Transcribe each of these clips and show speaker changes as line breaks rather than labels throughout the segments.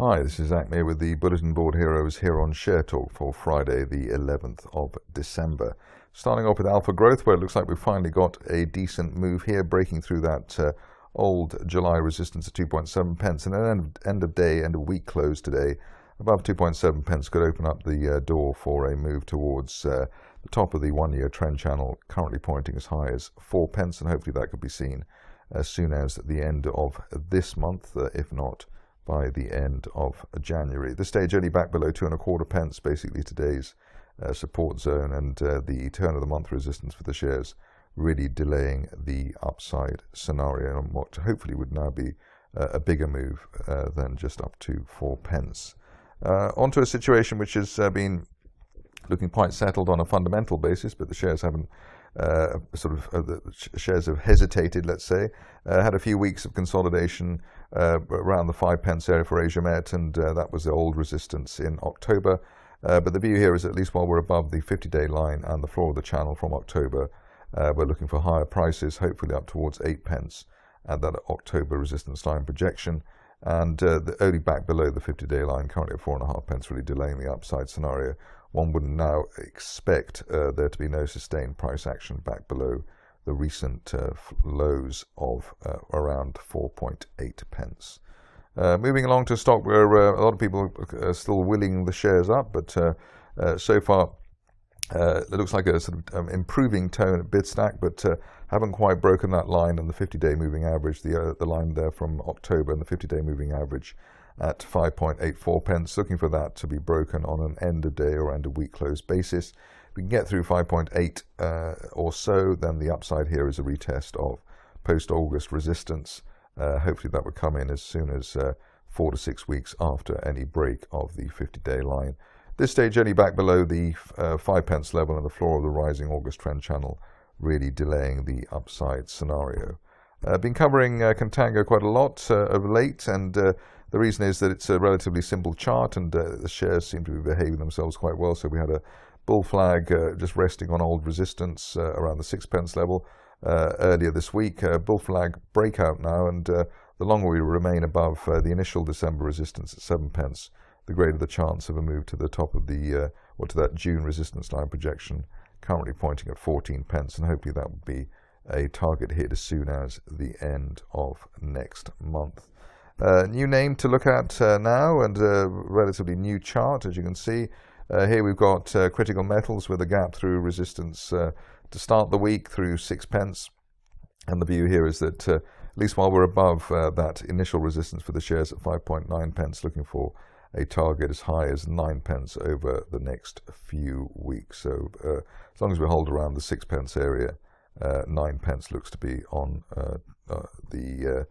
Hi, this is Zak Mir with the Bulletin Board Heroes here on Share Talk for Friday, the 11th of December. Starting off with Alpha Growth, where it looks like we've finally got a decent move here, breaking through that old July resistance at 2.7 pence, and an end of day, end of week close today. Above 2.7 pence could open up the door for a move towards the top of the one-year trend channel, currently pointing as high as 4 pence, and hopefully that could be seen as soon as the end of this month, if not by the end of January. At this stage, only back below 2.25 pence, basically today's support zone, and the turn of the month resistance for the shares really delaying the upside scenario on what hopefully would now be a bigger move than just up to 4 pence. Onto a situation which has been looking quite settled on a fundamental basis, but the shares haven't the shares have hesitated, let's say. Had a few weeks of consolidation around the 5 pence area for Asiamet, and that was the old resistance in October. But the view here is, at least while we're above the 50-day line and the floor of the channel from October, we're looking for higher prices, hopefully up towards 8 pence at that October resistance line projection. And the only back below the 50-day line, currently at 4.5 pence, really delaying the upside scenario. One would now expect there to be no sustained price action back below the recent lows of around 4.8 pence. Moving along to a stock where a lot of people are still willing the shares up, but so far it looks like a sort of improving tone at Bidstack, but haven't quite broken that line and the 50-day moving average, the line there from October, and the 50-day moving average at 5.84 pence, looking for that to be broken on an end of day or end of week close basis. If we can get through 5.8 or so, then the upside here is a retest of post-August resistance. Hopefully that would come in as soon as 4 to 6 weeks after any break of the 50-day line. This stage only back below the 5 pence level and the floor of the rising August trend channel, really delaying the upside scenario. Been covering Contango quite a lot of late, and the reason is that it's a relatively simple chart, and the shares seem to be behaving themselves quite well. So we had a bull flag just resting on old resistance around the 6 pence level earlier this week. Bull flag breakout now, and the longer we remain above the initial December resistance at 7 pence, the greater the chance of a move to the top of the or to that June resistance line projection, currently pointing at 14 pence, and hopefully that would be a target hit as soon as the end of next month. New name to look at now, and a relatively new chart, as you can see. Here we've got critical metals with a gap through resistance to start the week through 6 pence. And the view here is that at least while we're above that initial resistance for the shares at 5.9 pence, looking for a target as high as 9 pence over the next few weeks. So as long as we hold around the 6 pence area, 9 pence looks to be on the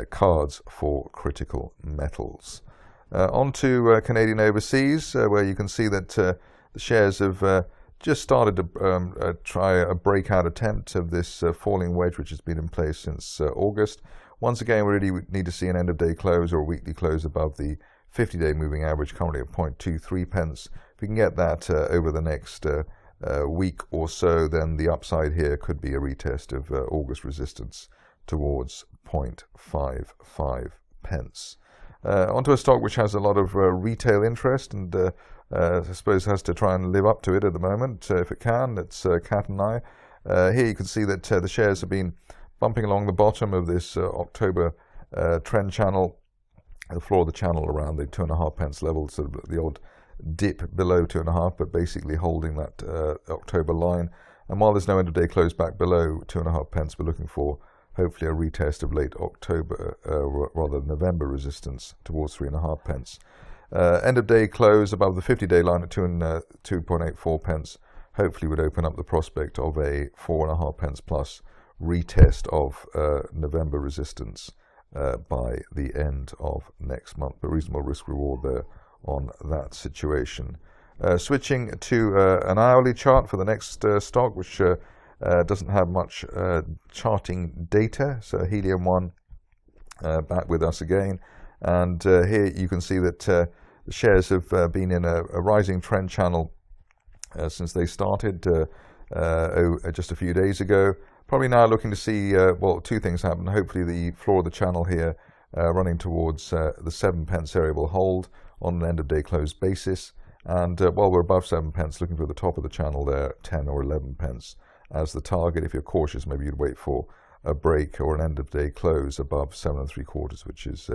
cards for critical metals. On to Canadian overseas, where you can see that the shares have just started to try a breakout attempt of this falling wedge, which has been in place since August. Once again, we really need to see an end-of-day close or a weekly close above the 50-day moving average, currently at 0.23 pence. If we can get that over the next week or so, then the upside here could be a retest of August resistance towards 0.55 pence. Onto a stock which has a lot of retail interest, and I suppose has to try and live up to it at the moment, if it can. It's Catenae. Here you can see that the shares have been bumping along the bottom of this October trend channel, the floor of the channel around the 2.5 pence level, sort of the odd dip below 2.5, but basically holding that October line. And while there's no end of day close back below 2.5 pence, we're looking for hopefully a retest of late October, rather November resistance towards 3.5 pence. End of day close above the 50-day line at 2.84 pence, hopefully would open up the prospect of a 4.5 pence plus retest of November resistance by the end of next month. A reasonable risk reward there on that situation. Switching to an hourly chart for the next stock, which doesn't have much charting data. So Helium One back with us again, and here you can see that the shares have been in a rising trend channel since they started just a few days ago. Probably now looking to see, well, two things happen. Hopefully the floor of the channel here running towards the 7 pence area will hold on an end of day close basis. And while we're above 7 pence, looking for the top of the channel there, 10 or 11 pence as the target. If you're cautious, maybe you'd wait for a break or an end of day close above 7 3/4, which is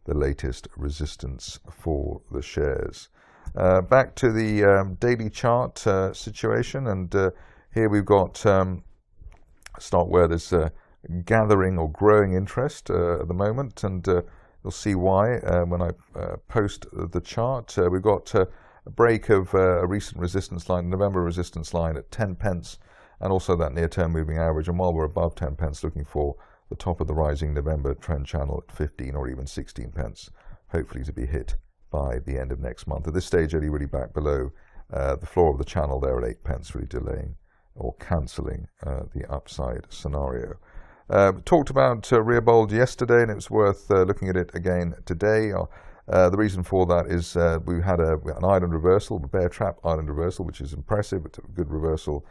the latest resistance for the shares. Back to the daily chart situation, and here we've got start where there's gathering or growing interest at the moment, and you'll see why when I post the chart. We've got a break of a recent resistance line, November resistance line at 10 pence, and also that near-term moving average. And while we're above 10 pence, looking for the top of the rising November trend channel at 15 or even 16 pence, hopefully to be hit by the end of next month. At this stage, only really back below the floor of the channel there at 8 pence, really delaying or cancelling the upside scenario. Talked about Reabold yesterday, and it was worth looking at it again today. The reason for that is we had an island reversal, a bear trap island reversal, which is impressive. It's a good reversal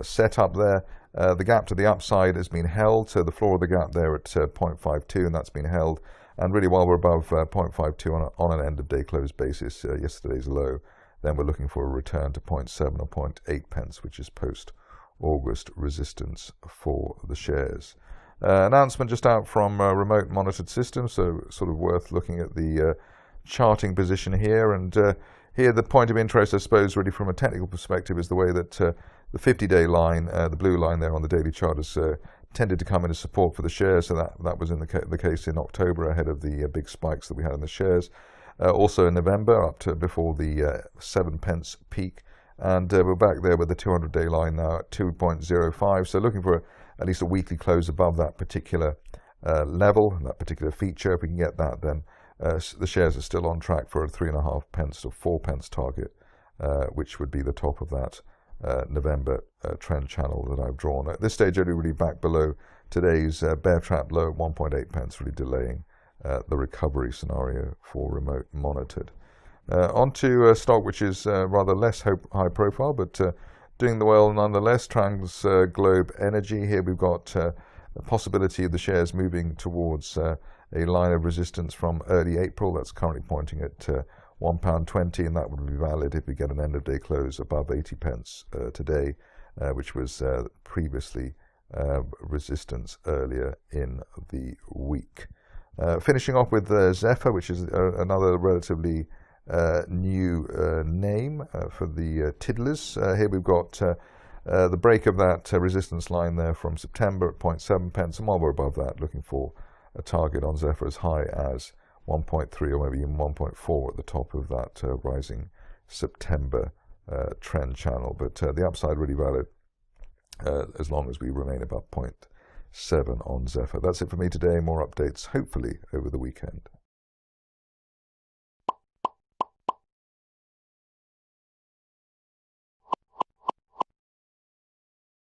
setup there. The gap to the upside has been held, so the floor of the gap there at 0.52, and that's been held. And really, while we're above 0.52 on an end of day close basis, yesterday's low, then we're looking for a return to 0.7 or 0.8 pence, which is post-August resistance for the shares. Announcement just out from remote monitored systems, so sort of worth looking at the charting position here. And here the point of interest, I suppose, really from a technical perspective, is the way that the 50-day line, the blue line there on the daily chart, has tended to come in as support for the shares. So that was in the case in October, ahead of the big spikes that we had in the shares. Also in November, up to before the 7 pence peak. And we're back there with the 200-day line now at 2.05. So looking for at least a weekly close above that particular level, that particular feature. If we can get that, then the shares are still on track for a 3.5 pence to 4 pence target, which would be the top of that November trend channel that I've drawn. At this stage, only really back below today's bear trap low at 1.8 pence, really delaying the recovery scenario for remote monitored. On to a stock which is rather less high profile, but doing well nonetheless, TransGlobe Energy. Here we've got the possibility of the shares moving towards a line of resistance from early April. That's currently pointing at £1.20, and that would be valid if we get an end of day close above 80 pence today, which was previously resistance earlier in the week. Finishing off with Zephyr, which is another relatively new name for the tiddlers. Here we've got the break of that resistance line there from September at 0.7 pence, and while we're above that, looking for a target on Zephyr as high as 1.3 or maybe even 1.4 at the top of that rising September trend channel. But the upside really valid as long as we remain above 0.7 on Zephyr. That's it for me today. More updates hopefully over the weekend.